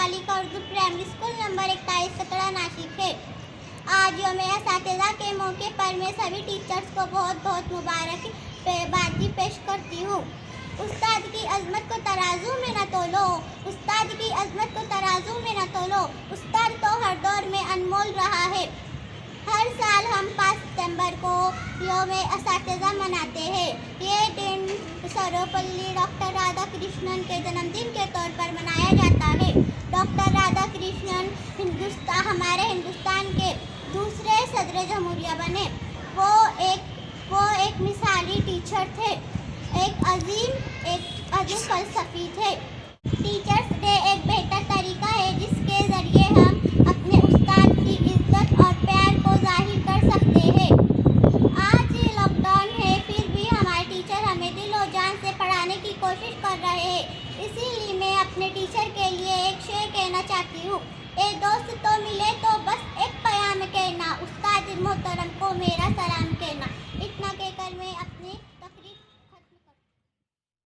बालिका Urdu primary school number 4117 Nashik है। आज यौम असातिज़ा के मौके पर मैं सभी टीचर्स को बहुत बहुत मुबारकबादी पेश करती हूँ। उस्ताद की अज़मत को तराजू में न तोलो, उस्ताद की अज़मत को तराजू में न तोलो। उस्ताद तो हर दौर में अनमोल रहा है। हर साल हम 5 सितंबर को यौम असातिज़ा मनाते हैं। ये दिन सर्वपल्ली डॉक्टर राधाकृष्णन के जन्मदिन के तौर पर मनाया जाता है। डॉक्टर राधाकृष्णन हमारे हिंदुस्तान के दूसरे सदर जमहूरिया बने। वो एक मिसाली टीचर थे, एक अजीम फलसफी थे। टीचर्स डे एक बेहतर तरीका है जिसके ज़रिए हम अपने उस्ताद की इज्जत और प्यार को ज़ाहिर कर सकते हैं। आज लॉकडाउन है, फिर भी हमारे टीचर हमें दिल और जान से पढ़ाने की कोशिश कर रहे हैं। इसीलिए मैं अपने टीचर के लिए एक शेर कहना चाहती हूँ। ए दोस्त तो मिले तो बस एक प्याम कहना, उस्ताद मोहतरम को मेरा सलाम।